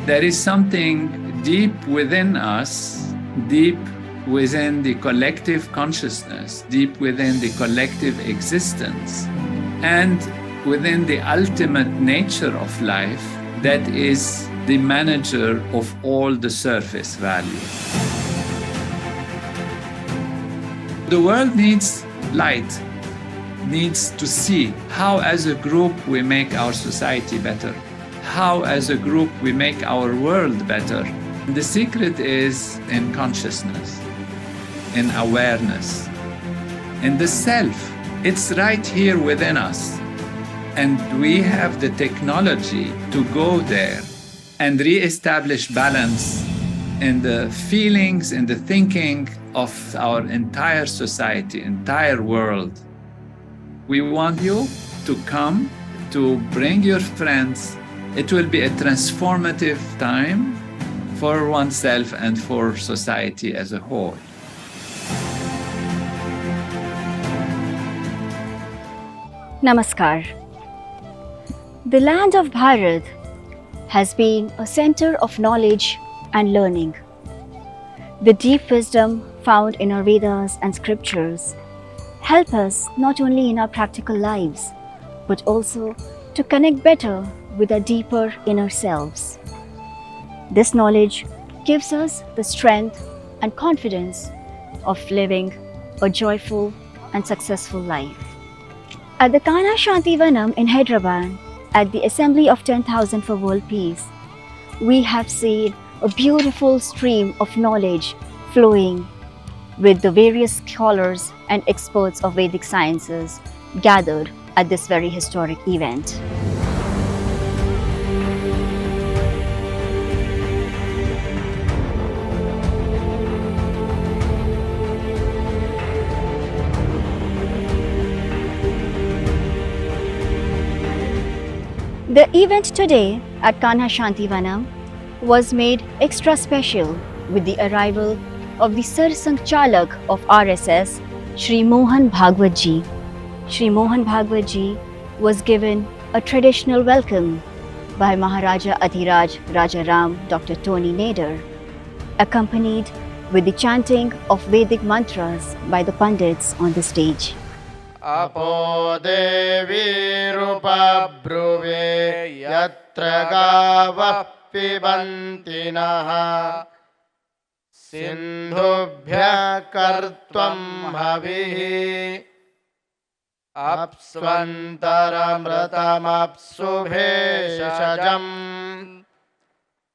There is something deep within us, deep within the collective consciousness, deep within the collective existence, and within the ultimate nature of life that is the manager of all the surface value. The world needs light, needs to see how as a group we make our society better, how as a group we make our world better. The secret is in consciousness, in awareness, in the self. It's right here within us. And we have the technology to go there and re-establish balance in the feelings, in the thinking of our entire society, entire world. We want you to come, to bring your friends. It will be a transformative time for oneself and for society as a whole. Namaskar. The land of Bharat has been a center of knowledge and learning. The deep wisdom found in our Vedas and scriptures help us not only in our practical lives, but also to connect better with our deeper inner selves. This knowledge gives us the strength and confidence of living a joyful and successful life. At the Kanha Shanti Vanam in Hyderabad, at the Assembly of 10,000 for World Peace, we have seen a beautiful stream of knowledge flowing with the various scholars and experts of Vedic sciences gathered at this very historic event. The event today at Kanha Shanti Vanam was made extra special with the arrival of the Sarsang Chalak of RSS, Shri Mohan Bhagwat Ji. Shri Mohan Bhagwat Ji was given a traditional welcome by Maharaja Adhiraj Raja Ram Dr. Tony Nader, accompanied with the chanting of Vedic mantras by the Pandits on the stage. Apo Devi Rupa Bruve Yatra Gava Pibanti Naha Sindhubhya Kartvam Havihi Apsvantaramratam Apsubheshajam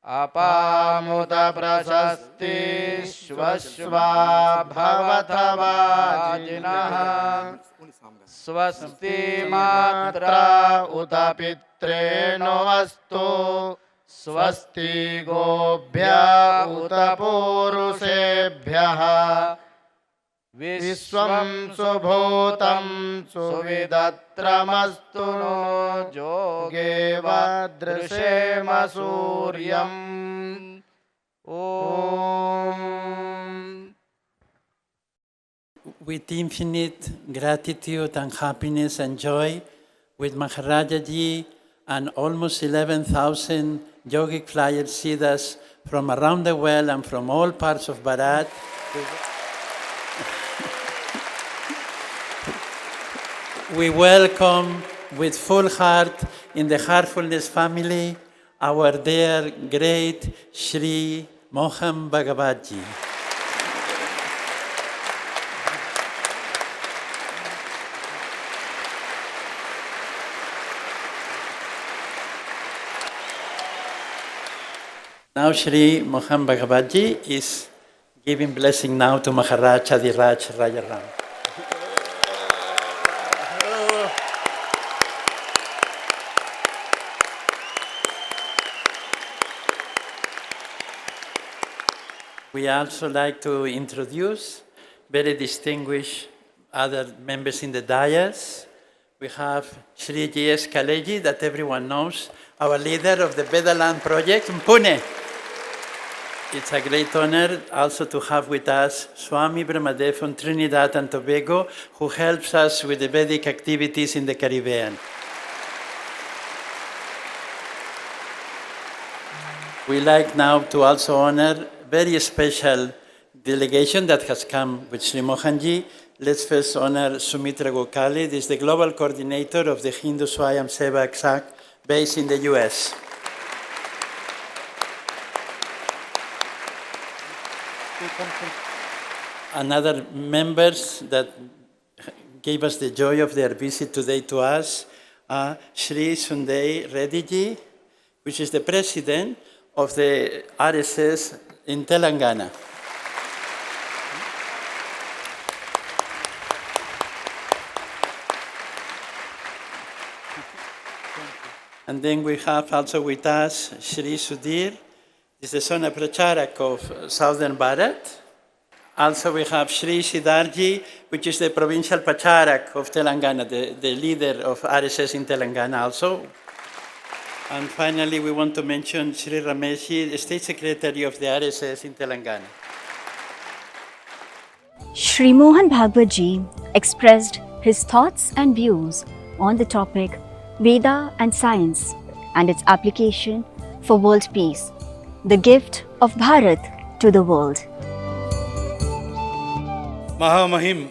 Apamuta Prasasti Shvashva Bhavatavajinaha Swasti Matra Utapitreno Astu Swasti Gobhya Utapurusebhyaha Vishwam Subhutam Suvidatramastu no Jogeva Drishema Suryam Om. With infinite gratitude and happiness and joy, with Maharaja Ji and almost 11,000 yogic flyer siddhas from around the world and from all parts of Bharat, we welcome with full heart in the Heartfulness family our dear great Shri Mohan Bhagwat Ji. Now Shri Mohan Bhagwat Ji is giving blessing now to Maharaj Adhiraj Raja Ram. We also like to introduce very distinguished other members in the dais. We have Shri J.S. Kaleji, that everyone knows, our leader of the Vedaland project in Pune. It's a great honor also to have with us Swami Brahmadev from Trinidad and Tobago, who helps us with the Vedic activities in the Caribbean. We like now to also honor very special delegation that has come with Sri Mohanji. Let's first honor Sumitra Gokali. This is the global coordinator of the Hindu Swayam Sevak Sangh based in the US. Another members that gave us the joy of their visit today to us, Sri Sunday Reddy ji, which is the president of the RSS in Telangana. And then we have also with us Sri Sudhir, is the Sona Pracharak of Southern Bharat. Also we have Sri Siddharji, which is the provincial Pracharak of Telangana, the leader of RSS in Telangana also. And finally, we want to mention Sri Rameshi, the State Secretary of the RSS in Telangana. Sri Mohan Bhagwat ji expressed his thoughts and views on the topic Veda and Science and its application for world peace, the gift of Bharat to the world. महामहिम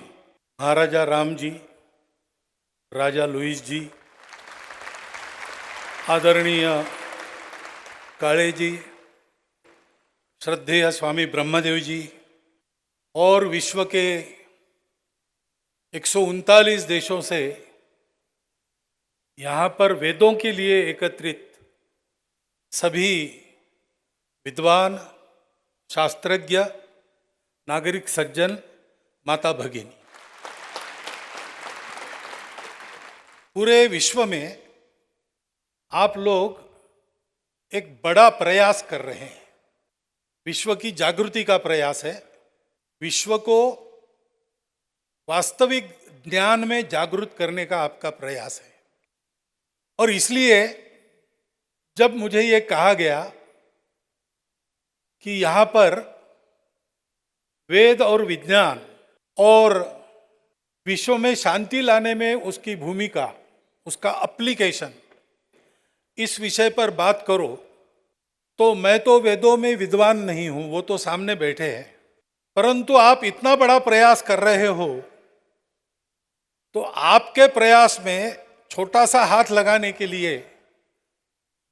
महाराजा राम जी, राजा Lewis जी, आदरणीय काळे जी, श्रद्धेय स्वामी ब्रह्मदेव जी और विश्व के 139 देशों से यहाँ पर वेदों के लिए एकत्रित सभी विद्वान, शास्त्रज्ञ, नागरिक सज्जन, माता भगिनी, पूरे विश्व में आप लोग एक बड़ा प्रयास कर रहे हैं। विश्व की जागृति का प्रयास है। विश्व को वास्तविक ज्ञान में जागृत करने का आपका प्रयास है। और इसलिए जब मुझे ये कहा गया कि यहाँ पर वेद और विज्ञान और विश्व में शांति लाने में उसकी भूमिका, उसका एप्लीकेशन, इस विषय पर बात करो, तो मैं तो वेदों में विद्वान नहीं हूं, वो तो सामने बैठे हैं, परंतु आप इतना बड़ा प्रयास कर रहे हो तो आपके प्रयास में छोटा सा हाथ लगाने के लिए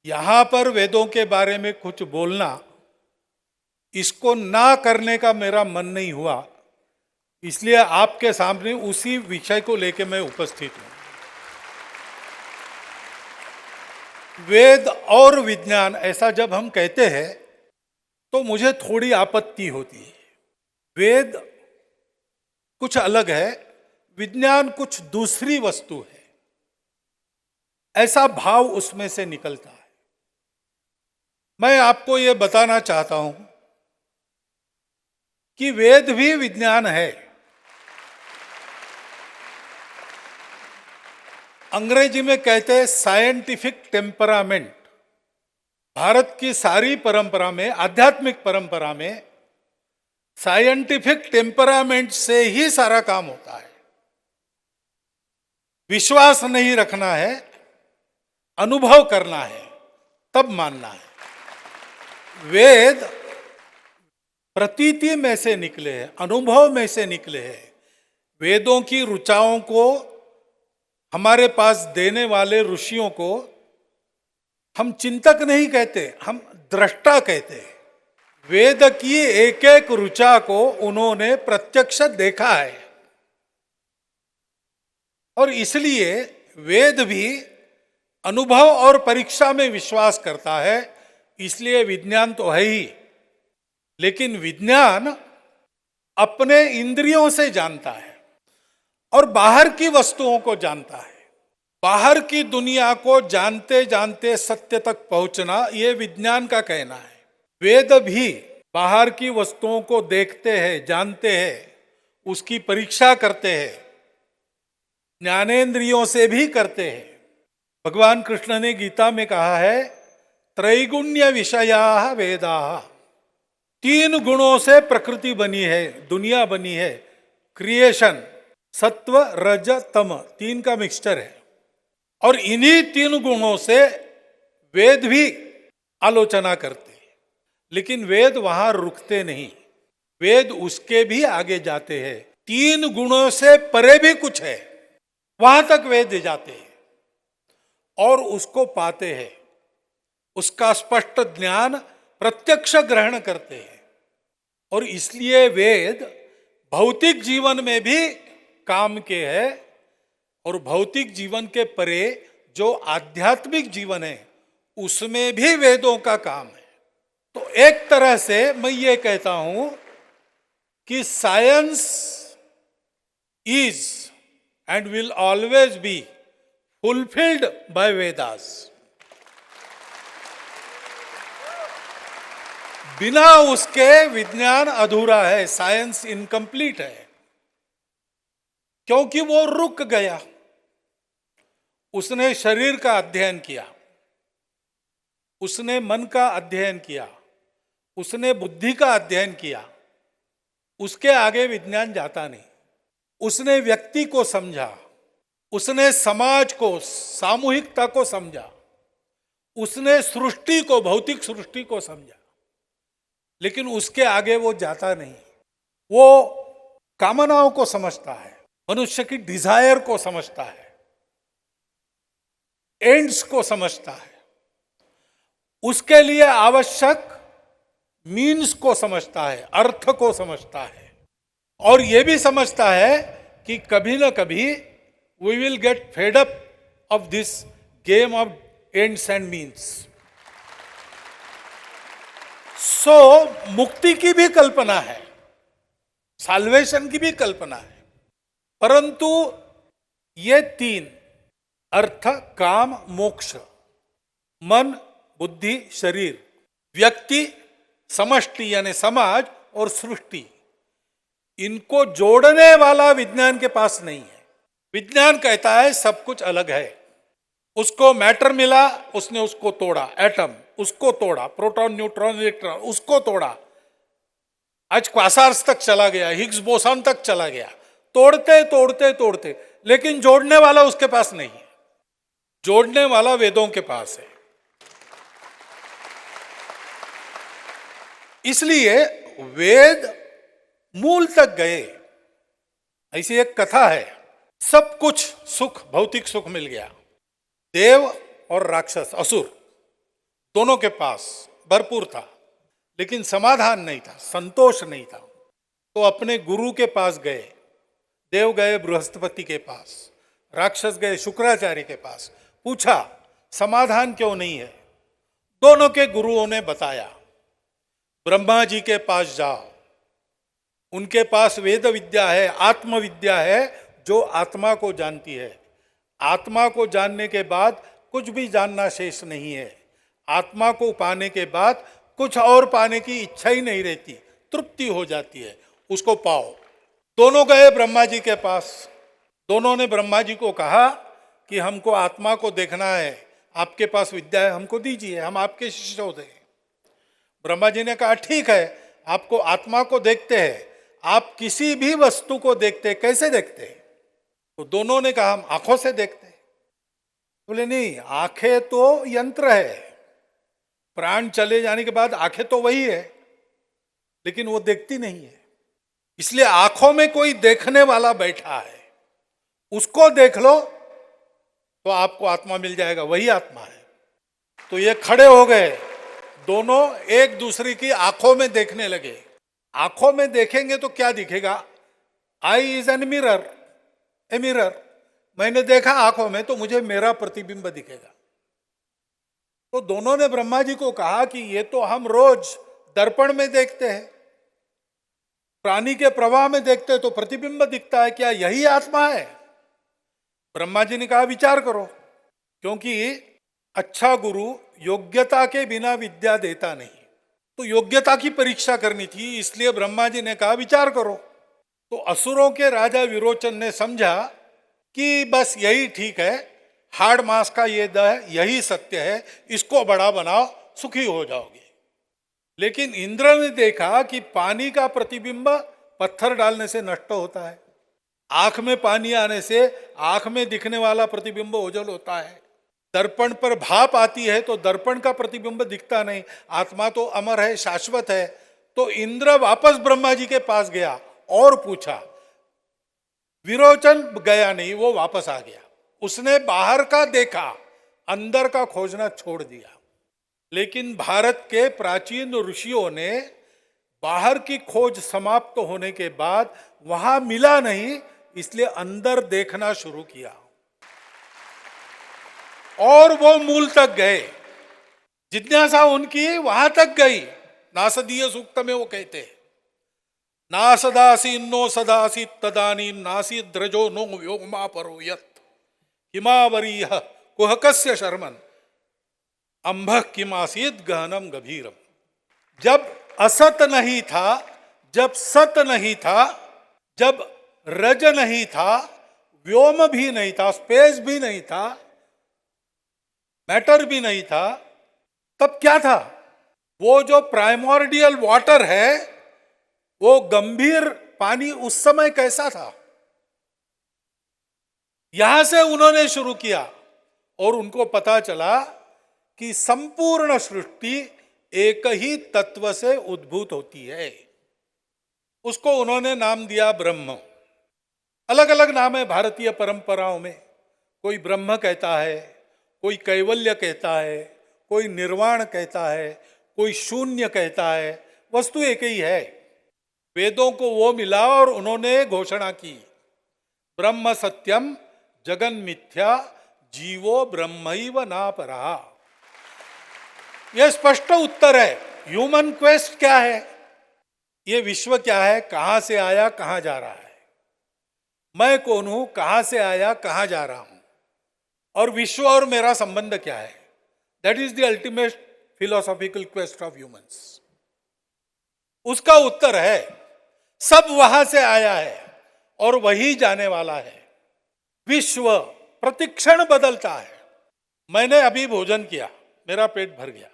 यहाँ पर वेदों के बारे में कुछ बोलना, इसको ना करने का मेरा मन नहीं हुआ। इसलिए आपके सामने उसी विषय को लेकर मैं उपस्थित हूं। वेद और विज्ञान ऐसा जब हम कहते हैं तो मुझे थोड़ी आपत्ति होती है। वेद कुछ अलग है, विज्ञान कुछ दूसरी वस्तु है, ऐसा भाव उसमें से निकलता है। मैं आपको ये बताना चाहता हूं कि वेद भी विज्ञान है। अंग्रेजी में कहते हैं साइंटिफिक टेम्परामेंट। भारत की सारी परंपरा में, आध्यात्मिक परंपरा में साइंटिफिक टेम्परामेंट से ही सारा काम होता है। विश्वास नहीं रखना है, अनुभव करना है, तब मानना है। वेद प्रतीति में से निकले हैं, अनुभव में से निकले हैं। वेदों की ऋचाओं को हमारे पास देने वाले ऋषियों को हम चिंतक नहीं कहते, हम दृष्टा कहते हैं। वेद की एक एक ऋचा को उन्होंने प्रत्यक्ष देखा है और इसलिए वेद भी अनुभव और परीक्षा में विश्वास करता है। इसलिए विज्ञान तो है ही, लेकिन विज्ञान अपने इंद्रियों से जानता है और बाहर की वस्तुओं को जानता है। बाहर की दुनिया को जानते जानते सत्य तक पहुंचना, यह विज्ञान का कहना है। वेद भी बाहर की वस्तुओं को देखते हैं, जानते हैं, उसकी परीक्षा करते हैं, ज्ञानेंद्रियों से भी करते हैं। भगवान कृष्ण ने गीता में कहा है, त्रैगुण्य विषया वेदा। 3 गुणों से प्रकृति बनी है, दुनिया बनी है, क्रिएशन, सत्व रज तम, 3 का मिक्सचर है। और इन्हीं 3 गुणों से वेद भी आलोचना करते हैं। लेकिन वेद वहां रुकते नहीं, वेद उसके भी आगे जाते हैं। 3 गुणों से परे भी कुछ है, वहां तक वेद जाते हैं और उसको पाते हैं, उसका स्पष्ट ज्ञान प्रत्यक्ष ग्रहण करते हैं। और इसलिए वेद भौतिक जीवन में भी काम के है और भौतिक जीवन के परे जो आध्यात्मिक जीवन है उसमें भी वेदों का काम है। तो एक तरह से मैं ये कहता हूं कि science is and will always be fulfilled by Vedas. बिना उसके विज्ञान अधूरा है, साइंस इनकम्प्लीट है, क्योंकि वो रुक गया। उसने शरीर का अध्ययन किया, उसने मन का अध्ययन किया, उसने बुद्धि का अध्ययन किया, उसके आगे विज्ञान जाता नहीं। उसने व्यक्ति को समझा, उसने समाज को, सामूहिकता को समझा, उसने सृष्टि को, भौतिक सृष्टि को समझा, लेकिन उसके आगे वो जाता नहीं। वो कामनाओं को समझता है, मनुष्य की डिजायर को समझता है, एंड्स को समझता है, उसके लिए आवश्यक मीन्स को समझता है, अर्थ को समझता है, और यह भी समझता है कि कभी ना कभी we will get fed up of this game of ends and means. So मुक्ति की भी कल्पना है, साल्वेशन की भी कल्पना है, परंतु ये 3 अर्थ, काम, मोक्ष, मन, बुद्धि, शरीर, व्यक्ति, समष्टि यानी समाज और सृष्टि, इनको जोड़ने वाला विज्ञान के पास नहीं है। विज्ञान कहता है सब कुछ अलग है, उसको मैटर मिला, उसने उसको तोड़ा, एटम उसको तोड़ा, प्रोटॉन, न्यूट्रॉन, इलेक्ट्रॉन उसको तोड़ा, आज क्वासार्स तक चला गया, हिग्स बोसॉन तक चला गया, तोड़ते तोड़ते तोड़ते, लेकिन जोड़ने वाला उसके पास नहीं है। जोड़ने वाला वेदों के पास है। इसलिए वेद मूल तक गए। ऐसी एक कथा है, सब कुछ सुख, भौतिक सुख मिल गया, देव और राक्षस, असुर दोनों के पास भरपूर था, लेकिन समाधान नहीं था, संतोष नहीं था। तो अपने गुरु के पास गए, देव गए बृहस्पति के पास, राक्षस गए शुक्राचार्य के पास, पूछा समाधान क्यों नहीं है। दोनों के गुरुओं ने बताया, ब्रह्मा जी के पास जाओ, उनके पास वेद विद्या है, आत्मविद्या है जो आत्मा को जानती है। आत्मा को जानने के बाद कुछ भी जानना शेष नहीं है। आत्मा को पाने के बाद कुछ और पाने की इच्छा ही नहीं रहती, तृप्ति हो जाती है, उसको पाओ। दोनों गए ब्रह्मा जी के पास। दोनों ने ब्रह्मा जी को कहा कि हमको आत्मा को देखना है, आपके पास विद्या है, हमको दीजिए, हम आपके शिष्य होते हैं। ब्रह्मा जी ने कहा ठीक है, आपको आत्मा को देखते हैं। आप किसी भी वस्तु को देखते हैं, कैसे देखते हैं? तो दोनों ने कहा हम आंखों से देखते हैं। बोले नहीं, आंखें तो यंत्र है, प्राण चले जाने के बाद आंखें तो वही है, लेकिन वो देखती नहीं है। इसलिए आंखों में कोई देखने वाला बैठा है, उसको देख लो तो आपको आत्मा मिल जाएगा, वही आत्मा है। तो ये खड़े हो गए, दोनों एक दूसरे की आंखों में देखने लगे। आंखों में देखेंगे तो क्या दिखेगा? I is an mirror, a mirror. मैंने देखा आंखों में तो मुझे मेरा प्रतिबिंब दिखेगा। तो दोनों ने ब्रह्मा जी को कहा कि ये तो हम रोज दर्पण में देखते हैं, प्राणी के प्रवाह में देखते हैं तो प्रतिबिंब दिखता है, क्या यही आत्मा है? ब्रह्मा जी ने कहा विचार करो, क्योंकि अच्छा गुरु योग्यता के बिना विद्या देता नहीं, तो योग्यता की परीक्षा करनी थी। इसलिए ब्रह्मा जी ने कहा विचार करो। तो असुरों के राजा विरोचन ने समझा कि बस यही ठीक है, हाड़ मास का ये दह यही सत्य है, इसको बड़ा बनाओ, सुखी हो जाओगे। लेकिन इंद्र ने देखा कि पानी का प्रतिबिंब पत्थर डालने से नष्ट होता है, आंख में पानी आने से आंख में दिखने वाला प्रतिबिंब ओझल होता है, दर्पण पर भाप आती है तो दर्पण का प्रतिबिंब दिखता नहीं, आत्मा तो अमर है, शाश्वत है। तो इंद्र वापस ब्रह्मा जी के पास गया और पूछा, विरोचन गया नहीं, वो वापस आ गया। उसने बाहर का देखा, अंदर का खोजना छोड़ दिया। लेकिन भारत के प्राचीन ऋषियों ने बाहर की खोज समाप्त होने के बाद वहां मिला नहीं, इसलिए अंदर देखना शुरू किया और वो मूल तक गए। जिज्ञासा उनकी वहां तक गई। नासदीय सूक्त में वो कहते हैं, नासदासी नो सदासी तदानी नासी द्रजो नो व्योमा परोयत हिमावरीय कुहकस्य शर्मन अंभ किमासीत गहनम गभीरम। जब असत नहीं था, जब सत नहीं था, जब रज नहीं था, व्योम भी नहीं था, स्पेस भी नहीं था, मैटर भी नहीं था, तब क्या था? वो जो प्राइमोर्डियल वाटर है, वो गंभीर पानी उस समय कैसा था? यहां से उन्होंने शुरू किया और उनको पता चला कि संपूर्ण सृष्टि एक ही तत्व से उद्भूत होती है। उसको उन्होंने नाम दिया ब्रह्म। अलग अलग नाम है भारतीय परंपराओं में। कोई ब्रह्म कहता है, कोई कैवल्य कहता है, कोई निर्वाण कहता है, कोई शून्य कहता है, वस्तु एक ही है। वेदों को वो मिला और उन्होंने घोषणा की, ब्रह्म सत्यम जगन मिथ्या जीवो ब्रह्मैव नापरः। यह स्पष्ट उत्तर है। ह्यूमन क्वेस्ट क्या है? ये विश्व क्या है? कहां से आया, कहां जा रहा है? मैं कौन हूं, कहां से आया, कहां जा रहा हूं, और विश्व और मेरा संबंध क्या है? That is the ultimate philosophical quest of humans. उसका उत्तर है, सब वहां से आया है और वही जाने वाला है। विश्व प्रतिक्षण बदलता है। मैंने अभी भोजन किया, मेरा पेट भर गया।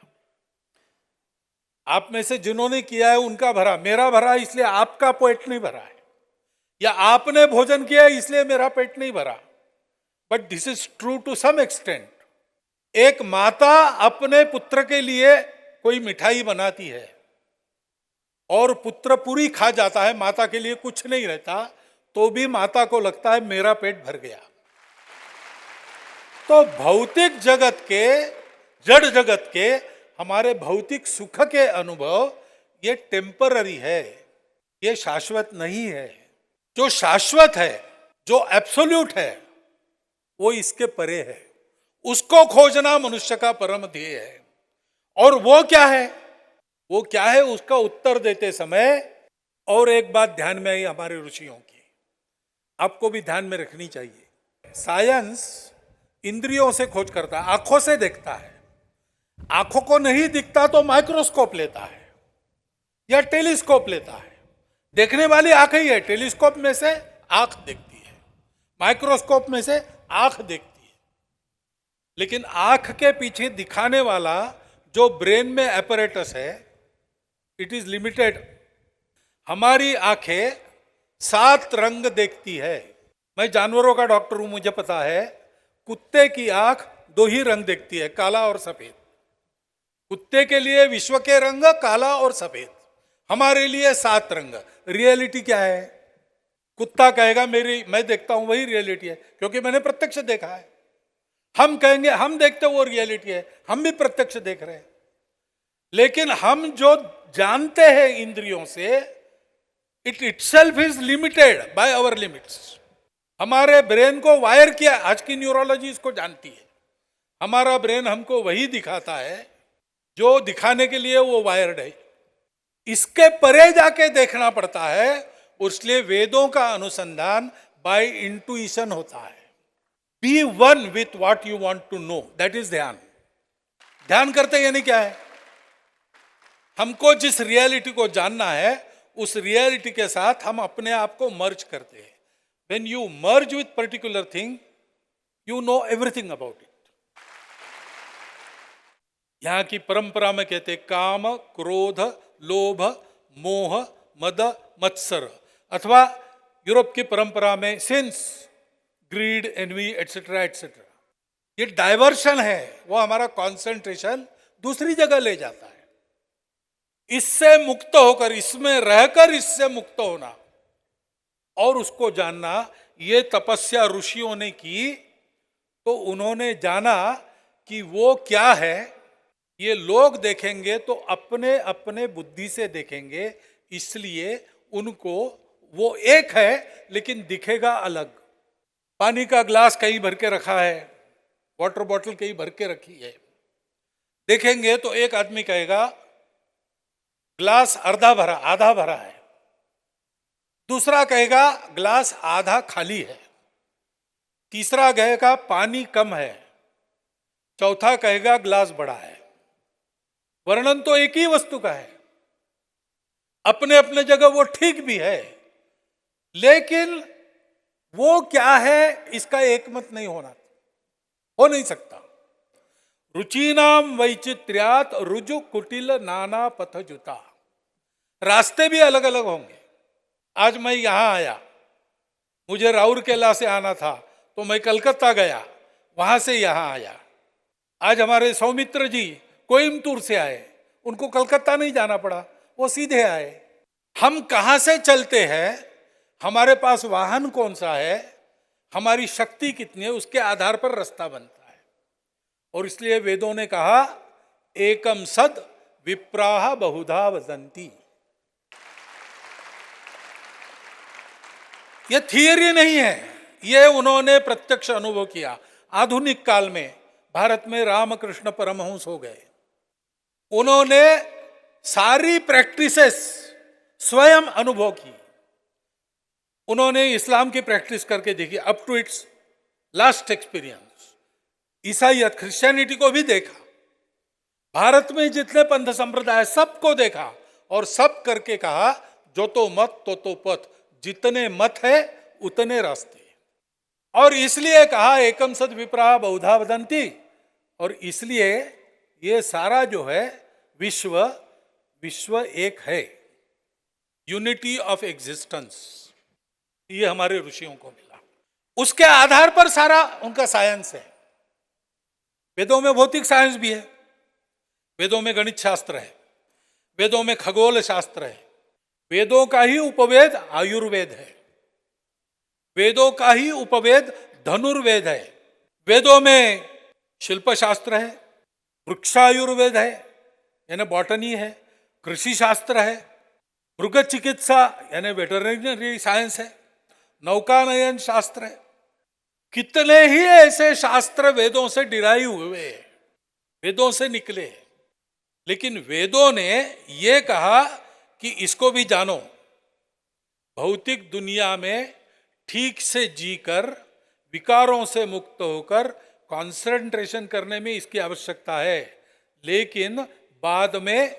आप में से जिन्होंने किया है उनका भरा, मेरा भरा इसलिए आपका पेट नहीं भरा है, या आपने भोजन किया इसलिए मेरा पेट नहीं भरा। But this is true to some extent. एक माता अपने पुत्र के लिए कोई मिठाई बनाती है और पुत्र पूरी खा जाता है, माता के लिए कुछ नहीं रहता, तो भी माता को लगता है मेरा पेट भर गया। तो भौतिक जगत के, जड़ जगत के हमारे भौतिक सुख के अनुभव ये टेम्पररी है, ये शाश्वत नहीं है। जो शाश्वत है, जो एब्सोल्यूट है, वो इसके परे है। उसको खोजना मनुष्य का परम ध्येय है। और वो क्या है? वो क्या है, उसका उत्तर देते समय और एक बात ध्यान में आई हमारे ऋषियों की, आपको भी ध्यान में रखनी चाहिए। साइंस इंद्रियों से खोज करता है, आंखों से देखता है। आंखों को नहीं दिखता तो माइक्रोस्कोप लेता है या टेलीस्कोप लेता है। देखने वाली आंख ही है। टेलीस्कोप में से आंख देखती है, माइक्रोस्कोप में से आंख देखती है। लेकिन आंख के पीछे दिखाने वाला जो ब्रेन में एपरेटस है, इट इज लिमिटेड। हमारी आंखें 7 रंग देखती है। मैं जानवरों का डॉक्टर हूं, मुझे पता है। कुत्ते की आंख 2 ही रंग देखती है, काला और सफेद। कुत्ते के लिए विश्व के रंग काला और सफेद, हमारे लिए 7 रंग। रियलिटी क्या है? कुत्ता कहेगा मैं देखता हूं वही रियलिटी है, क्योंकि मैंने प्रत्यक्ष देखा है। हम कहेंगे हम देखते वो रियलिटी है, हम भी प्रत्यक्ष देख रहे हैं। लेकिन हम जो जानते हैं इंद्रियों से, it itself is limited by our limits. हमारे ब्रेन को वायर किया, आज की न्यूरोलॉजी इसको जानती है। हमारा ब्रेन हमको वही दिखाता है जो दिखाने के लिए वो वायर्ड है। इसके परे जाके देखना पड़ता है। इसलिए वेदों का अनुसंधान बाय इंट्यूशन होता है। Be one with what you want to know, that is ध्यान। ध्यान करते यानी क्या है? हमको जिस रियलिटी को जानना है, उस रियलिटी के साथ हम अपने आप को मर्ज करते हैं। When you merge with particular thing, you know everything about it. यहां की परंपरा में कहते काम, क्रोध, लोभ, मोह, मद, मत्सर, अथवा यूरोप की परंपरा में sins, greed, envy, etcetera etcetera. ये डाइवर्शन है, वो हमारा कंसंट्रेशन दूसरी जगह ले जाता है। इससे मुक्त होकर, इसमें रहकर इससे मुक्त होना और उसको जानना, ये तपस्या ऋषियों ने की तो उन्होंने जाना कि वो क्या है। ये लोग देखेंगे तो अपने अपने बुद्धि से देखेंगे, इसलिए उनको वो एक है लेकिन दिखेगा अलग। पानी का ग्लास कहीं भर के रखा है, वाटर बॉटल कहीं भर के रखी है, देखेंगे तो एक आदमी कहेगा ग्लास आधा भरा है, दूसरा कहेगा ग्लास आधा खाली है, तीसरा कहेगा पानी कम है, चौथा कहेगा ग्लास बड़ा है। वर्णन तो एक ही वस्तु का है, अपने अपने जगह वो ठीक भी है, लेकिन वो क्या है इसका एकमत नहीं हो नहीं सकता। रुचिनाम वैचित्र्यात रुजु कुटिल नाना पथ जुता, रास्ते भी अलग अलग होंगे। आज मैं यहां आया, मुझे राउरकेला से आना था तो मैं कलकत्ता गया, वहां से यहां आया। आज हमारे सौमित्र जी कोयम्बतूर से आए, उनको कलकत्ता नहीं जाना पड़ा, वो सीधे आए। हम कहां से चलते हैं, हमारे पास वाहन कौन सा है, हमारी शक्ति कितनी है, उसके आधार पर रास्ता बनता है। और इसलिए वेदों ने कहा एकम सद विप्राह बहुधा वदंती। ये थियरी नहीं है, ये उन्होंने प्रत्यक्ष अनुभव किया। आधुनिक काल में भारत में रामकृष्ण परमहंस हो गए, उन्होंने सारी प्रैक्टिसेस स्वयं अनुभव की। उन्होंने इस्लाम की प्रैक्टिस करके देखी up to its last experience, ईसाईयत क्रिश्चियनिटी को भी देखा, भारत में जितने पंथ संप्रदाय सबको देखा और सब करके कहा जो तो मत तो पथ, जितने मत है उतने रास्ते। और इसलिए कहा एकम सद विप्राह बहुधा वदंती, और इसलिए ये सारा जो है विश्व एक है, यूनिटी ऑफ एग्जिस्टेंस, ये हमारे ऋषियों को मिला। उसके आधार पर सारा उनका साइंस है। वेदों में भौतिक साइंस भी है, वेदों में गणित शास्त्र है, वेदों में खगोल शास्त्र है, वेदों का ही उपवेद आयुर्वेद है, वेदों का ही उपवेद धनुर्वेद है, वेदों में शिल्प शास्त्र है, वृक्षायुर्वेद है यानी बॉटनी है, कृषि शास्त्र है, मृग चिकित्सा यानी वेटरनरी साइंस है, नौकानयन शास्त्र है। कितने ही ऐसे शास्त्र वेदों से डिराइव हुए, वेदों से निकले। लेकिन वेदों ने ये कहा कि इसको भी जानो, भौतिक दुनिया में ठीक से जीकर विकारों से मुक्त होकर कंसंट्रेशन करने में इसकी आवश्यकता है, लेकिन बाद में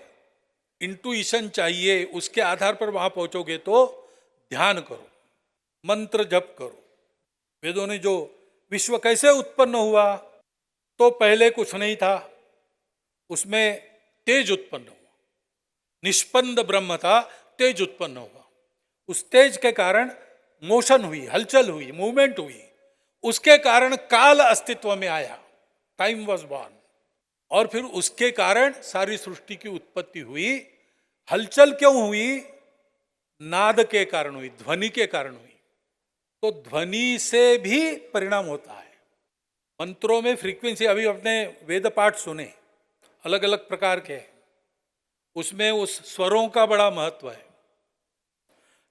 इंट्यूशन चाहिए, उसके आधार पर वहां पहुंचोगे तो ध्यान करो, मंत्र जप करो। वेदों ने जो विश्व कैसे उत्पन्न हुआ, तो पहले कुछ नहीं था, उसमें तेज उत्पन्न हुआ, निष्पन्द ब्रह्म था, तेज उत्पन्न हुआ। उस तेज के कारण मोशन हुई, हलचल हुई, मूवमेंट हुई, उसके कारण काल अस्तित्व में आया, टाइम वॉज बॉर्न, और फिर उसके कारण सारी सृष्टि की उत्पत्ति हुई। हलचल क्यों हुई? नाद के कारण हुई, ध्वनि के कारण हुई। तो ध्वनि से भी परिणाम होता है। मंत्रों में फ्रीक्वेंसी, अभी अपने वेद पाठ सुने अलग अलग प्रकार के, उसमें उस स्वरों का बड़ा महत्व है।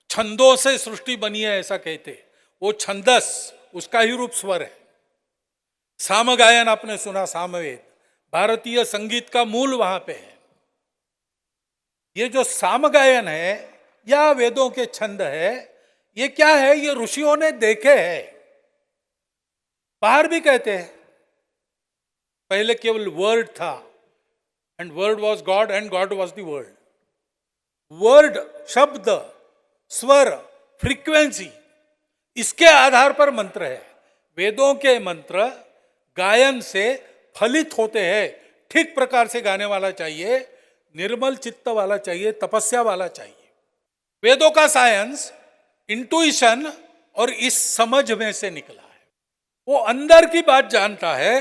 छंदों से सृष्टि बनी है ऐसा कहते, वो छंदस उसका ही रूप स्वर है। सामगायन आपने सुना, सामवेद, भारतीय संगीत का मूल वहां पे है। ये जो सामगायन है या वेदों के छंद है, ये क्या है? ये ऋषियों ने देखे हैं, बाहर भी कहते हैं। पहले केवल वर्ड था, and word was God and God was the word. Word, शब्द, स्वर, फ्रीक्वेंसी, इसके आधार पर मंत्र है। वेदों के मंत्र गायन से फलित होते हैं। ठीक प्रकार से गाने वाला चाहिए, निर्मल चित्त वाला चाहिए, तपस्या वाला चाहिए। वेदों का साइंस इंट्यूशन और इस समझ में से निकला है। वो अंदर की बात जानता है,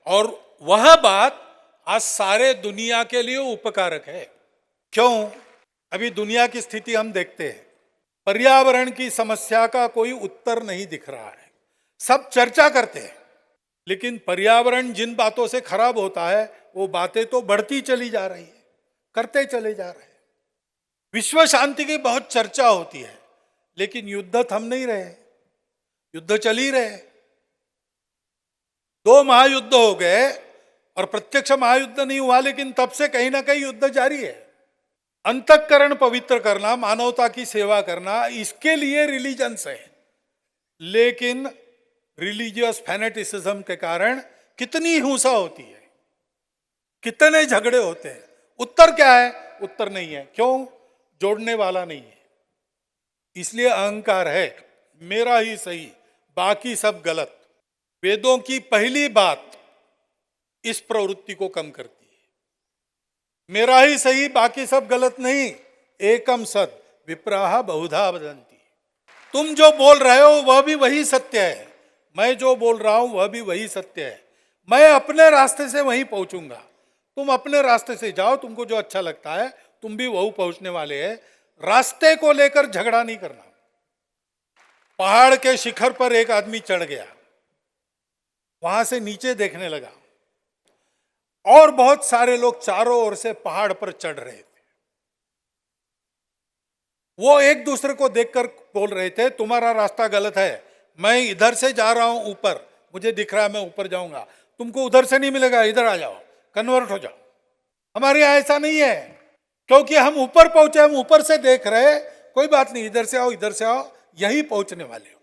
और वह बात आज सारे दुनिया के लिए उपकारक है। क्यों? अभी दुनिया की स्थिति हम देखते हैं, पर्यावरण की समस्या का कोई उत्तर नहीं दिख रहा है। सब चर्चा करते हैं, लेकिन पर्यावरण जिन बातों से खराब होता है वो बातें तो बढ़ती चली जा रही है, करते चले जा रहे हैं। विश्व शांति की बहुत चर्चा होती है, लेकिन युद्ध थम नहीं रहे, युद्ध चल ही रहे। 2 महायुद्ध हो गए और प्रत्यक्ष महायुद्ध नहीं हुआ, लेकिन तब से कहीं ना कहीं युद्ध जारी है। अंतःकरण पवित्र करना, मानवता की सेवा करना, इसके लिए रिलीजन्स है, लेकिन रिलीजियस फैनेटिसिज्म के कारण कितनी हिंसा होती है, कितने झगड़े होते हैं। उत्तर क्या है? उत्तर नहीं है। क्यों? जोड़ने वाला नहीं है। इसलिए अहंकार है, मेरा ही सही बाकी सब गलत। वेदों की पहली बात इस प्रवृत्ति को कम करती है। मेरा ही सही बाकी सब गलत नहीं, एकम सद विप्राह बहुधा वदन्ति। तुम जो बोल रहे हो वह भी वही सत्य है, मैं जो बोल रहा हूं वह भी वही सत्य है। मैं अपने रास्ते से वहीं पहुंचूंगा, तुम अपने रास्ते से जाओ, तुमको जो अच्छा लगता है तुम भी वहीं पहुंचने वाले हैं। रास्ते को लेकर झगड़ा नहीं करना। पहाड़ के शिखर पर एक आदमी चढ़ गया, वहां से नीचे देखने लगा और बहुत सारे लोग चारों ओर से पहाड़ पर चढ़ रहे थे। वो एक दूसरे को देखकर बोल रहे थे, तुम्हारा रास्ता गलत है, मैं इधर से जा रहा हूं ऊपर, मुझे दिख रहा है मैं ऊपर जाऊंगा, तुमको उधर से नहीं मिलेगा, इधर आ जाओ, कन्वर्ट हो जाओ। हमारे यहां ऐसा नहीं है, क्योंकि हम ऊपर पहुंचे, हम ऊपर से देख रहे, कोई बात नहीं, इधर से आओ, इधर से आओ, यही पहुंचने वाले हो।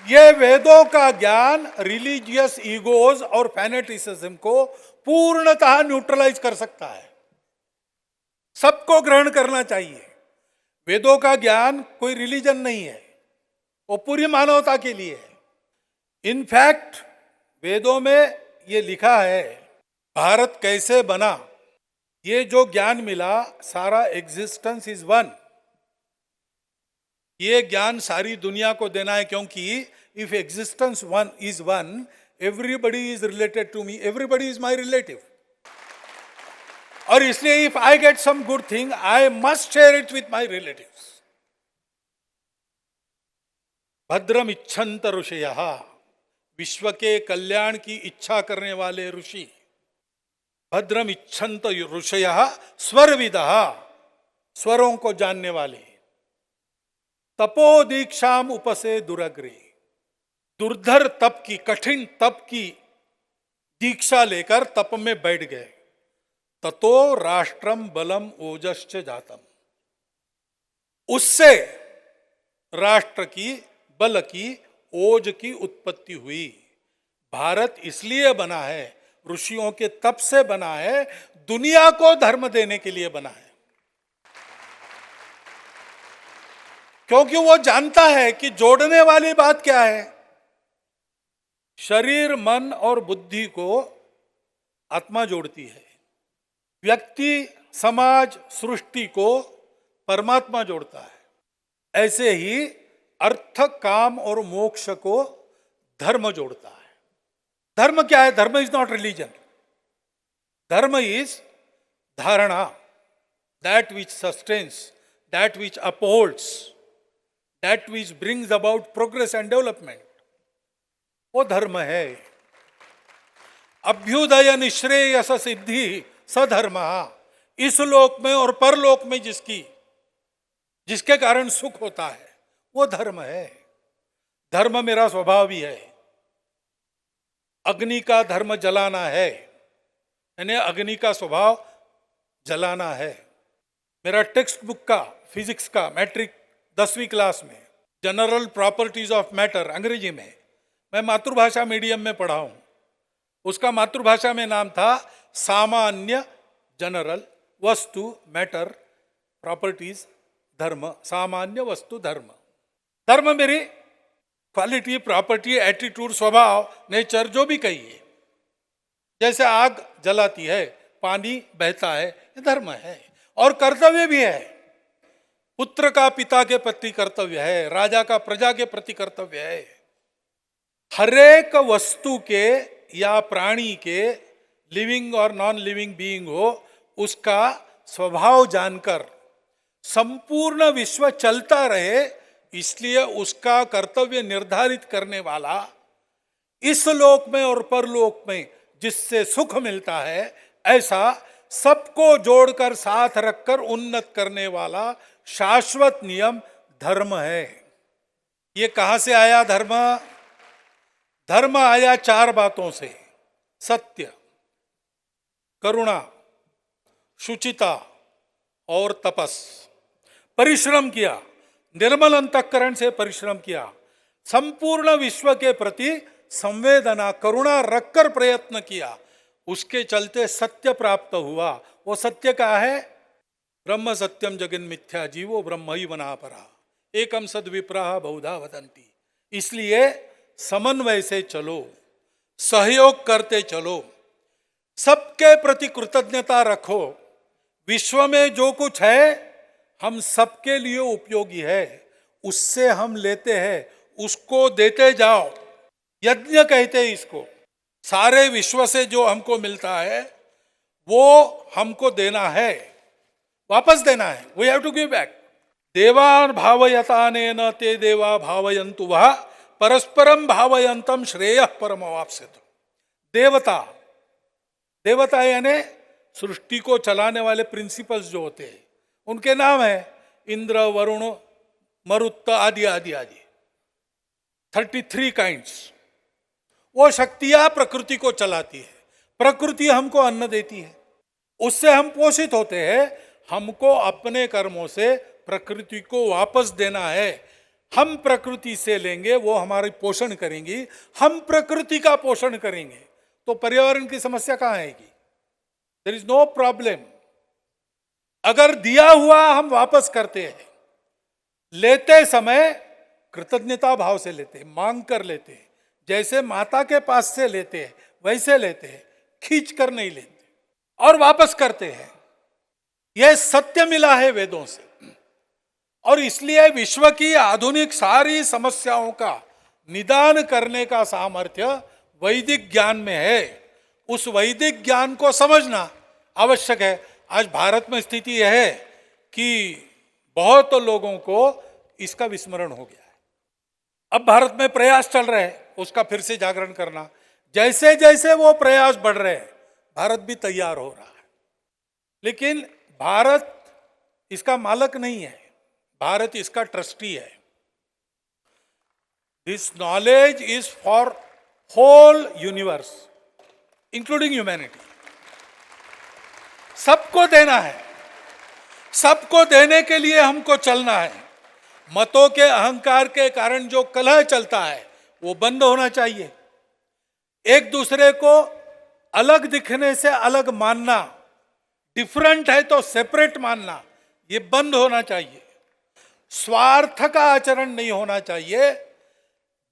ये वेदों का ज्ञान रिलीजियस ईगोज और फैनेटिसिज्म को पूर्णतः न्यूट्रलाइज कर सकता है। सबको ग्रहण करना चाहिए। वेदों का ज्ञान कोई रिलीजन नहीं है, वो पूरी मानवता के लिए है। इनफैक्ट वेदों में ये लिखा है, भारत कैसे बना, ये जो ज्ञान मिला, सारा एग्जिस्टेंस इज वन। ये ज्ञान सारी दुनिया को देना है, क्योंकि if existence one is one, everybody is related to me, everybody is my relative. और इसलिए if I get some good thing, I must share it with my relatives. भद्रम इच्छन्त ऋषयः, विश्व के कल्याण की इच्छा करने वाले ऋषि। भद्रम इच्छन्त ऋषयः स्वरविदः, स्वरों को जानने वाले। तपो दीक्षाम उपसे दुरग्रे, दुर्धर तप की, कठिन तप की दीक्षा लेकर तप में बैठ गए। ततो राष्ट्रम बलम ओजश्च जातम, उससे राष्ट्र की, बल की, ओज की उत्पत्ति हुई। भारत इसलिए बना है, ऋषियों के तप से बना है, दुनिया को धर्म देने के लिए बना है। क्योंकि वो जानता है कि जोड़ने वाली बात क्या है। शरीर, मन और बुद्धि को आत्मा जोड़ती है, व्यक्ति, समाज, सृष्टि को परमात्मा जोड़ता है। ऐसे ही अर्थ, काम और मोक्ष को धर्म जोड़ता है। धर्म क्या है? धर्म इज नॉट रिलीजन, धर्म इज धारणा, that which sustains, that which upholds, that which brings about progress and development, वो धर्म है। अभ्युदय निश्रेयस सिद्धि सधर्म, इस लोक में और परलोक में जिसके कारण सुख होता है, वो धर्म है। धर्म मेरा स्वभाव भी है। अग्नि का धर्म जलाना है, यानी अग्नि का स्वभाव जलाना है। मेरा टेक्स्ट बुक का, फिजिक्स का, मैट्रिक 10वीं क्लास में, जनरल प्रॉपर्टीज ऑफ मैटर अंग्रेजी में, मैं मातृभाषा मीडियम में पढ़ा हूं। उसका मातृभाषा में नाम था सामान्य, जनरल, वस्तु, मैटर, प्रॉपर्टीज, धर्म, सामान्य वस्तु धर्म। धर्म मेरी क्वालिटी, प्रॉपर्टी, एटीट्यूड, स्वभाव, नेचर, जो भी कहिए। जैसे आग जलाती है, पानी बहता है, ये धर्म है। और कर्तव्य भी है। पुत्र का पिता के प्रति कर्तव्य है, राजा का प्रजा के प्रति कर्तव्य है। हरेक वस्तु के या प्राणी के, लिविंग और नॉन लिविंग बीइंग हो, उसका स्वभाव जानकर संपूर्ण विश्व चलता रहे, इसलिए उसका कर्तव्य निर्धारित करने वाला, इस लोक में और परलोक में जिससे सुख मिलता है, ऐसा सबको जोड़कर साथ रखकर उन्नत करने वाला शाश्वत नियम धर्म है। ये कहां से आया धर्म? धर्म आया 4 बातों से: सत्य, करुणा, शुचिता और तपस। परिश्रम किया, निर्मल अंतःकरण से परिश्रम किया, संपूर्ण विश्व के प्रति संवेदना, करुणा रखकर प्रयत्न किया, उसके चलते सत्य प्राप्त हुआ। वो सत्य क्या है? ब्रह्म सत्यम जगन मिथ्या, जीवो ब्रह्म ही बना परा, एकम सद विप्राह बहुधा वदंती। इसलिए समन्वय से चलो, सहयोग करते चलो, सबके प्रति कृतज्ञता रखो। विश्व में जो कुछ है हम सबके लिए उपयोगी है, उससे हम लेते हैं, उसको देते जाओ। यज्ञ कहते हैं इसको। सारे विश्व से जो हमको मिलता है वो हमको देना है, वापस देना है। We have to give back. देवान भावयतानेन ते देवा भावयन्तु वः परस्परम भावयन्तम श्रेयः परमवाप्स्यत। देवता, देवता यानी सृष्टि को चलाने वाले प्रिंसिपल्स जो होते हैं, उनके नाम है इंद्र, वरुण, मरुत आदि आदि आदि, 33 काइंड्स। वो शक्तियां प्रकृति को चलाती है, प्रकृति हमको अन्न देती है, उससे हम पोषित होते हैं। हमको अपने कर्मों से प्रकृति को वापस देना है। हम प्रकृति से लेंगे, वो हमारी पोषण करेंगी, हम प्रकृति का पोषण करेंगे, तो पर्यावरण की समस्या कहाँ आएगी? There is no problem. अगर दिया हुआ हम वापस करते हैं, लेते समय कृतज्ञता भाव से लेते हैं, मांग कर लेते हैं, जैसे माता के पास से लेते हैं वैसे लेते हैं, खींच कर नहीं लेते और वापस करते हैं। यह सत्य मिला है वेदों से। और इसलिए विश्व की आधुनिक सारी समस्याओं का निदान करने का सामर्थ्य वैदिक ज्ञान में है। उस वैदिक ज्ञान को समझना आवश्यक है। आज भारत में स्थिति यह है कि बहुत लोगों को इसका विस्मरण हो गया है। अब भारत में प्रयास चल रहे हैं उसका फिर से जागरण करना। जैसे जैसे वो प्रयास बढ़ रहे हैं, भारत भी तैयार हो रहा है। लेकिन भारत इसका मालक नहीं है, भारत इसका ट्रस्टी है। This knowledge is for whole universe including humanity. सबको देना है, सबको देने के लिए हमको चलना है। मतों के अहंकार के कारण जो कलह चलता है वो बंद होना चाहिए। एक दूसरे को अलग दिखने से अलग मानना, डिफरेंट है तो सेपरेट मानना, ये बंद होना चाहिए। स्वार्थ का आचरण नहीं होना चाहिए।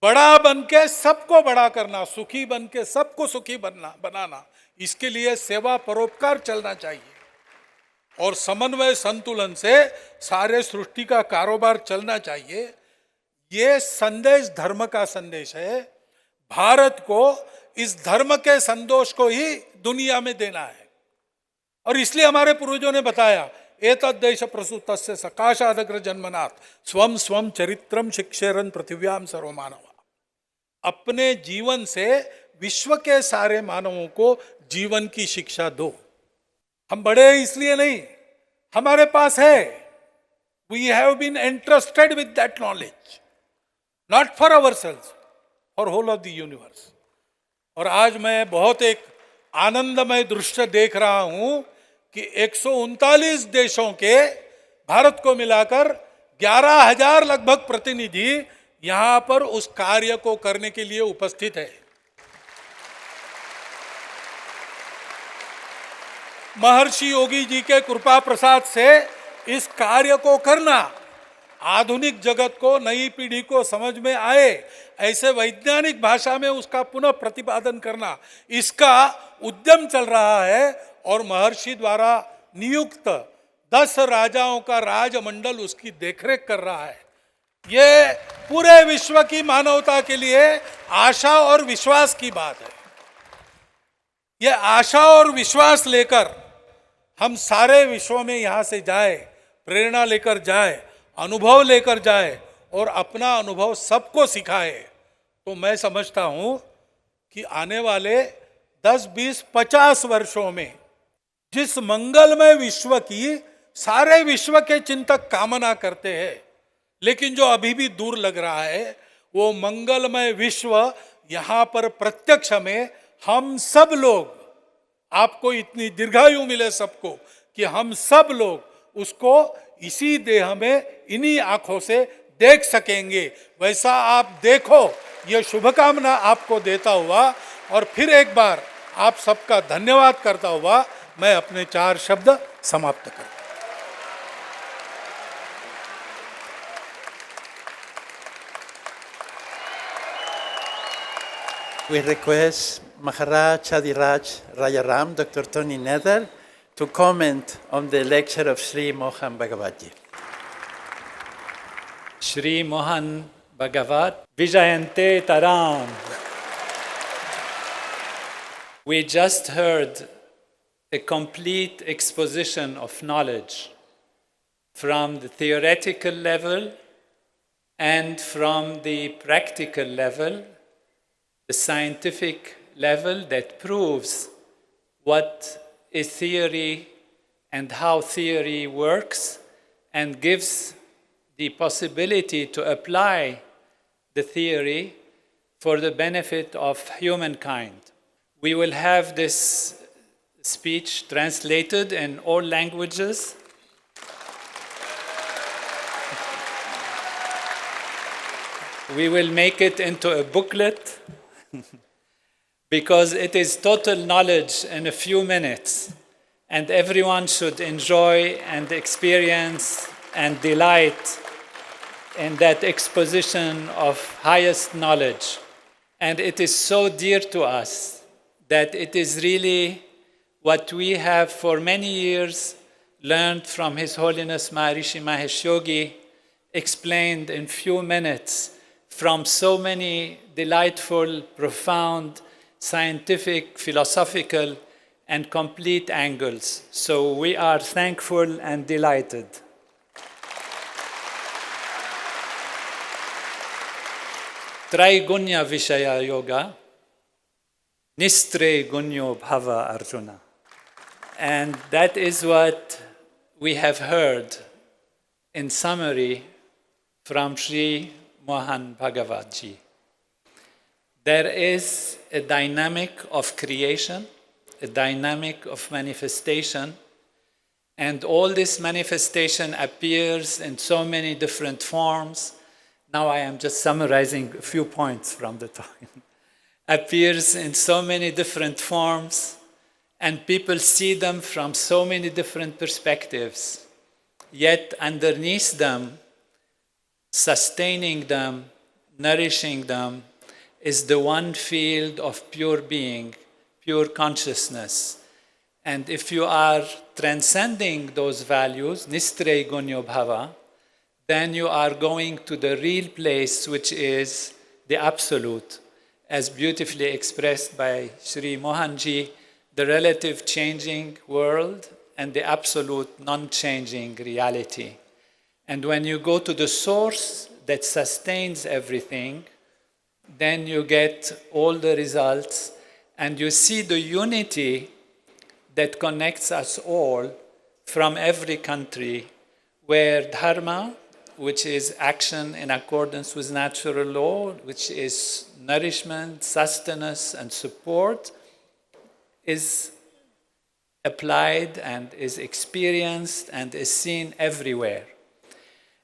बड़ा बन के सबको बड़ा करना, सुखी बन के सबको सुखी बनाना, इसके लिए सेवा परोपकार चलना चाहिए। और समन्वय संतुलन से सारे सृष्टि का कारोबार चलना चाहिए। ये संदेश धर्म का संदेश है। भारत को इस धर्म के संदेश को ही दुनिया में देना है। और इसलिए हमारे पूर्वजों ने बताया, एतद्देश प्रसूतस्य सकाशादग्र जन्मनाथ स्वम स्वम चरित्रम शिक्षेरन पृथिव्याम सर्वमानवा। अपने जीवन से विश्व के सारे मानवों को जीवन की शिक्षा दो। हम बड़े इसलिए नहीं, हमारे पास है। We have been entrusted with that knowledge, not for ourselves, for whole of the universe. और आज मैं बहुत एक आनंदमय दृश्य देख रहा हूं कि 139 देशों के भारत को मिलाकर 11,000 लगभग प्रतिनिधि यहां पर उस कार्य को करने के लिए उपस्थित है। महर्षि योगी जी के कृपा प्रसाद से इस कार्य को करना, आधुनिक जगत को, नई पीढ़ी को समझ में आए ऐसे वैज्ञानिक भाषा में उसका पुनः प्रतिपादन करना, इसका उद्यम चल रहा है। और महर्षि द्वारा नियुक्त 10 राजाओं का राजमंडल उसकी देखरेख कर रहा है। ये पूरे विश्व की मानवता के लिए आशा और विश्वास की बात है। ये आशा और विश्वास लेकर हम सारे विश्व में यहाँ से जाए, प्रेरणा लेकर जाए, अनुभव लेकर जाए और अपना अनुभव सबको सिखाए, तो मैं समझता हूँ कि आने वाले 10, 20, 50 वर्षों में जिस मंगलमय विश्व की सारे विश्व के चिंतक कामना करते हैं, लेकिन जो अभी भी दूर लग रहा है, वो मंगलमय विश्व यहाँ पर प्रत्यक्ष में हम सब लोग, आपको इतनी दीर्घायु मिले सबको कि हम सब लोग उसको इसी देह में इन्हीं आंखों से देख सकेंगे। वैसा आप देखो, ये शुभकामना आपको देता हुआ और फिर एक बार आप सबका धन्यवाद करता हुआ मैं अपने 4 शब्द समाप्त करता हूं। We request Maharaj Adiraj Rajaram, Dr. Tony Nether, to comment on the lecture of Sri Mohan Bhagavad Ji. Shri Mohan Bhagavat Vijayante Taram. We just heard a complete exposition of knowledge from the theoretical level and from the practical level, the scientific level that proves what is theory and how theory works and gives the possibility to apply the theory for the benefit of humankind. We will have this speech translated in all languages. We will make it into a booklet because it is total knowledge in a few minutes, and everyone should enjoy and experience and delight in that exposition of highest knowledge. And it is so dear to us that it is really what we have for many years learned from His Holiness Maharishi Mahesh Yogi, explained in few minutes from so many delightful, profound, scientific, philosophical, and complete angles. So we are thankful and delighted. Traigunya Vishaya Yoga, Nistre Gunyo Bhava Arjuna. And that is what we have heard in summary from Sri Mohan Bhagavad Ji. There is a dynamic of creation, a dynamic of manifestation, and all this manifestation appears in so many different forms. Now I am just summarizing a few points from the talk. Appears in so many different forms, and people see them from so many different perspectives. Yet underneath them, sustaining them, nourishing them, is the one field of pure being, pure consciousness. And if you are transcending those values, Nistre Gunyo Bhava, then you are going to the real place, which is the Absolute, as beautifully expressed by Sri Mohanji, the relative changing world and the absolute non-changing reality. And when you go to the source that sustains everything, then you get all the results and you see the unity that connects us all from every country, where dharma, which is action in accordance with natural law, which is nourishment, sustenance, and support, is applied and is experienced and is seen everywhere.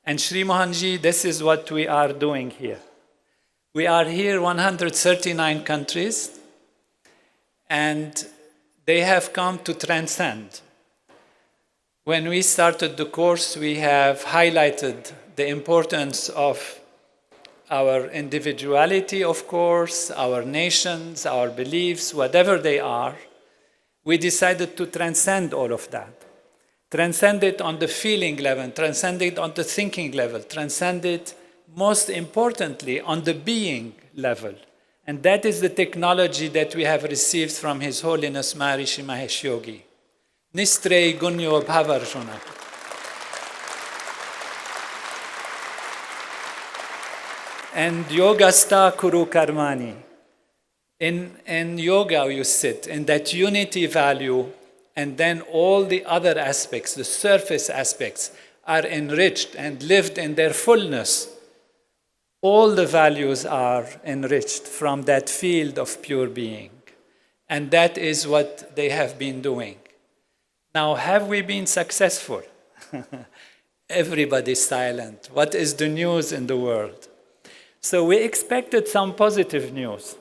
And Sri Mohanji, this is what we are doing here. We are here 139 countries, and they have come to transcend. When we started the course, we have highlighted the importance of our individuality, of course, our nations, our beliefs, whatever they are. We decided to transcend all of that. Transcend it on the feeling level, transcend it on the thinking level, transcend it most importantly, on the being level. And that is the technology that we have received from His Holiness Maharishi Mahesh Yogi. Nistrei Gunyo Bhavarjuna. And Yogasta Kuru Karmani. In yoga, you sit in that unity value, and then all the other aspects, the surface aspects, are enriched and lived in their fullness. All the values are enriched from that field of pure being. And that is what they have been doing. Now, have we been successful? Everybody's silent. What is the news in the world? So we expected some positive news.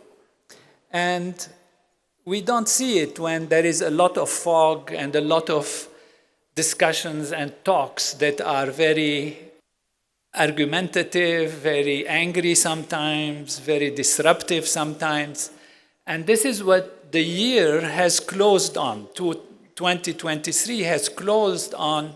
And we don't see it when there is a lot of fog and a lot of discussions and talks that are very argumentative, very angry sometimes, very disruptive sometimes. And this is what the year has closed on. 2023 has closed on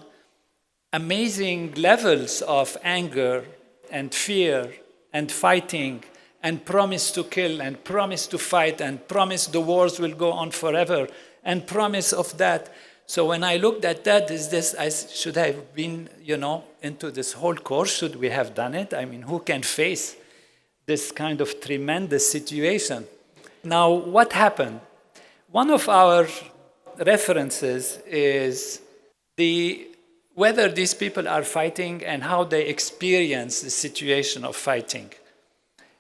amazing levels of anger and fear and fighting and promise to kill and promise to fight and promise the wars will go on forever and promise of that. So when I looked at that, is this, I should have been, into this whole course, should we have done it? I mean, who can face this kind of tremendous situation? Now, what happened? One of our references is whether these people are fighting and how they experience the situation of fighting.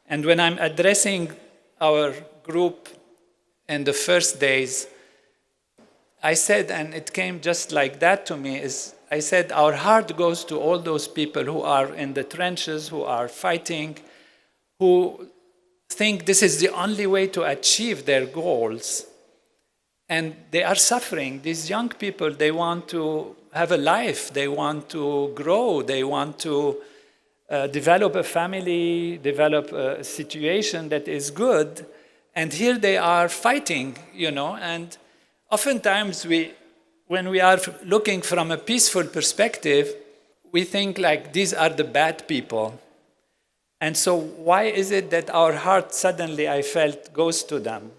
And when I'm addressing our group in the first days, I said, and it came just like that to me, I said, our heart goes to all those people who are in the trenches, who are fighting, who think this is the only way to achieve their goals. And they are suffering. These young people, they want to have a life, they want to grow, they want to develop a family, develop a situation that is good. And here they are fighting, and oftentimes when we are looking from a peaceful perspective, we think like these are the bad people. And so why is it that our heart suddenly, I felt, goes to them?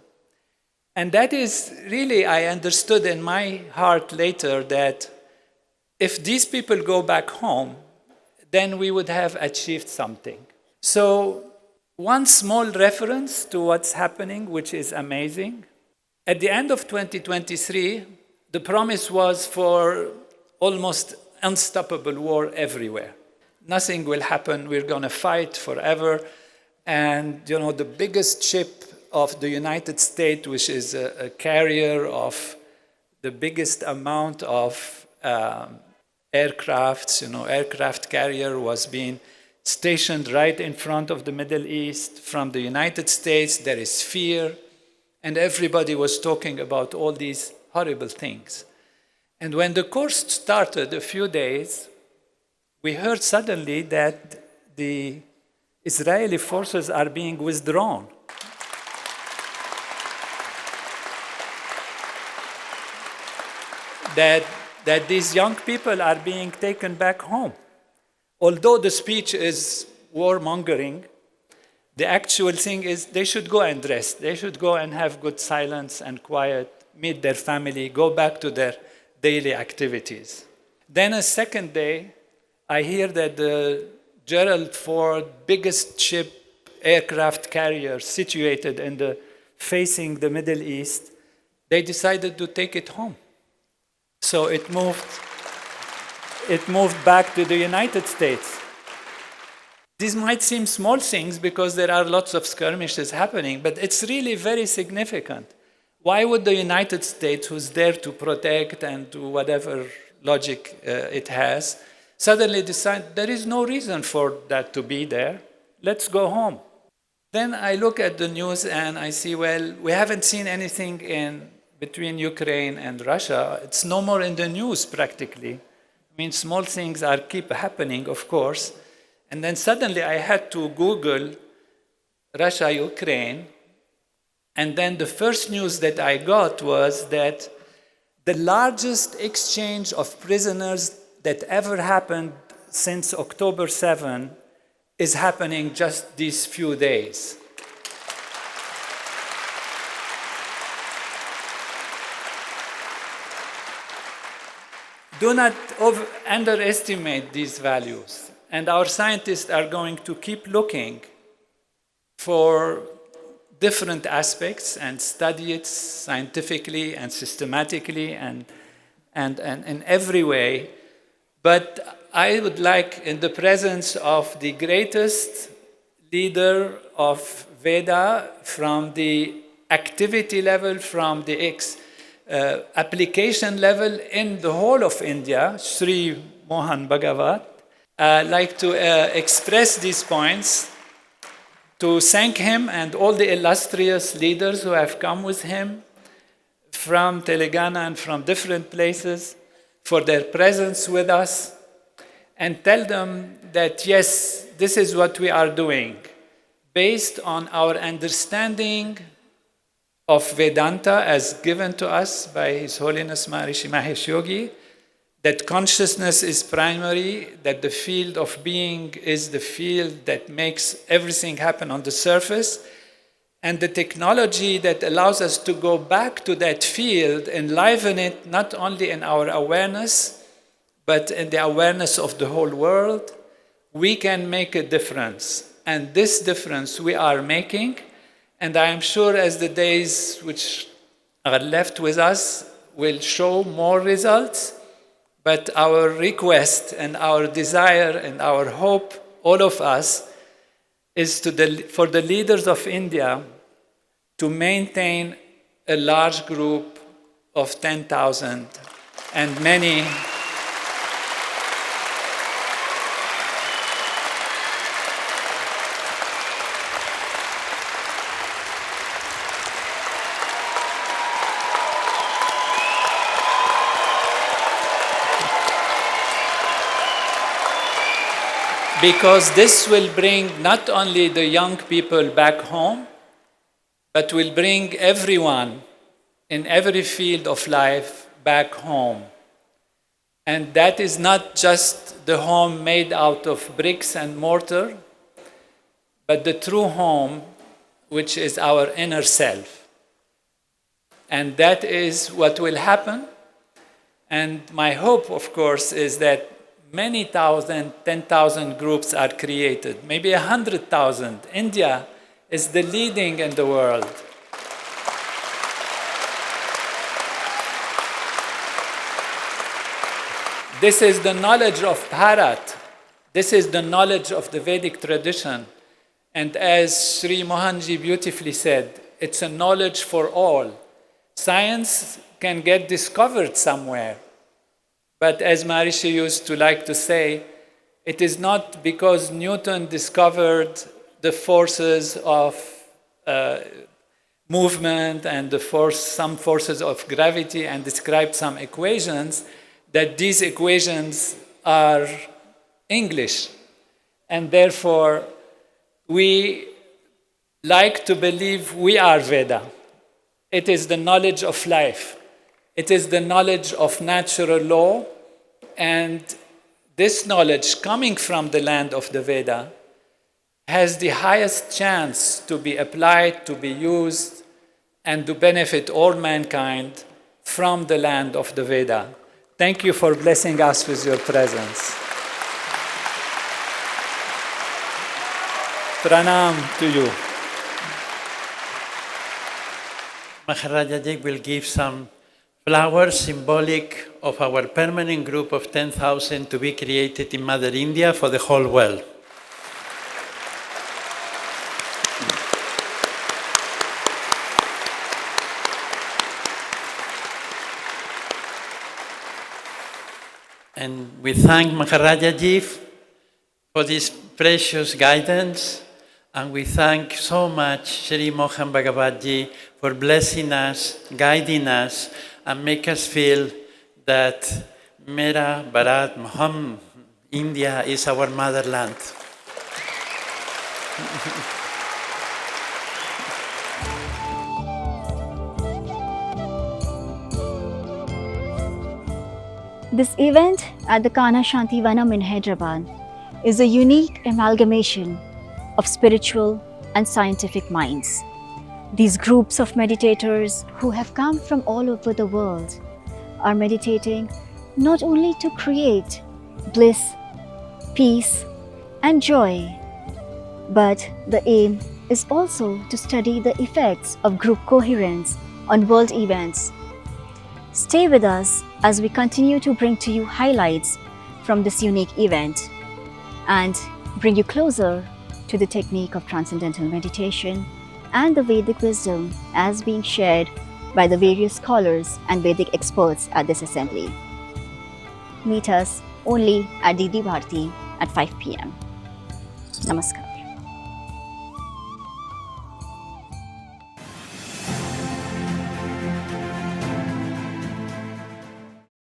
And that is really, I understood in my heart later that if these people go back home, then we would have achieved something. So one small reference to what's happening, which is amazing. At the end of 2023, the promise was for almost unstoppable war everywhere. Nothing will happen, we're going to fight forever. And the biggest ship of the United States, which is a carrier of the biggest amount of aircrafts, aircraft carrier was being stationed right in front of the Middle East. From the United States, there is fear. And everybody was talking about all these horrible things. And when the course started a few days, we heard suddenly that the Israeli forces are being withdrawn. That these young people are being taken back home. Although the speech is warmongering, the actual thing is they should go and rest. They should go and have good silence and quiet, meet their family, go back to their daily activities. Then a second day, I hear that the Gerald Ford, biggest ship, aircraft carrier situated facing the Middle East, they decided to take it home. So it moved back to the United States. These might seem small things because there are lots of skirmishes happening, but it's really very significant. Why would the United States, who's there to protect and do whatever logic it has, suddenly decide there is no reason for that to be there? Let's go home. Then I look at the news and I see, well, we haven't seen anything between Ukraine and Russia. It's no more in the news practically. I mean, small things keep happening, of course. And then suddenly I had to Google Russia, Ukraine. And then the first news that I got was that the largest exchange of prisoners that ever happened since October 7 is happening just these few days. Do not underestimate these values. And our scientists are going to keep looking for different aspects and study it scientifically and systematically and in every way. But I would like, in the presence of the greatest leader of Veda from the activity level, from the application level in the whole of India, Sri Mohan Bhagavat, like to express these points, to thank him and all the illustrious leaders who have come with him from Telangana and from different places for their presence with us, and tell them that yes, this is what we are doing based on our understanding of Vedanta as given to us by His Holiness Maharishi Mahesh Yogi, that consciousness is primary, that the field of being is the field that makes everything happen on the surface, and the technology that allows us to go back to that field, enliven it not only in our awareness, but in the awareness of the whole world, we can make a difference. And this difference we are making, and I am sure as the days which are left with us will show more results, but our request and our desire and our hope, all of us, is for the leaders of India to maintain a large group of 10,000 and many. Because this will bring not only the young people back home, but will bring everyone in every field of life back home. And that is not just the home made out of bricks and mortar, but the true home, which is our inner self. And that is what will happen. And my hope, of course, is that many thousand, 10,000 groups are created, maybe 100,000. India is the leading in the world. This is the knowledge of Bharat. This is the knowledge of the Vedic tradition. And as Sri Mohanji beautifully said, it's a knowledge for all. Science can get discovered somewhere. But as Maharishi used to like to say, it is not because Newton discovered the forces of movement and some forces of gravity and described some equations, that these equations are English. And therefore, we like to believe we are Veda. It is the knowledge of life. It is the knowledge of natural law, and this knowledge coming from the land of the Veda has the highest chance to be applied, to be used, and to benefit all mankind from the land of the Veda. Thank you for blessing us with your presence. Pranam to you. Maharajaji will give some flowers symbolic of our permanent group of 10,000 to be created in Mother India for the whole world. And we thank Maharajaji for this precious guidance, and we thank so much Sri Mohan Bhagavatji for blessing us, guiding us, and make us feel that Mera Bharat Moham, India is our motherland. This event at the Kana Shanti Vanam in Hyderabad is a unique amalgamation of spiritual and scientific minds. These groups of meditators who have come from all over the world are meditating not only to create bliss, peace, and joy, but the aim is also to study the effects of group coherence on world events. Stay with us as we continue to bring to you highlights from this unique event and bring you closer to the technique of transcendental meditation and the Vedic wisdom as being shared by the various scholars and Vedic experts at this assembly. Meet us only at DD Bharati at 5 p.m. Namaskar.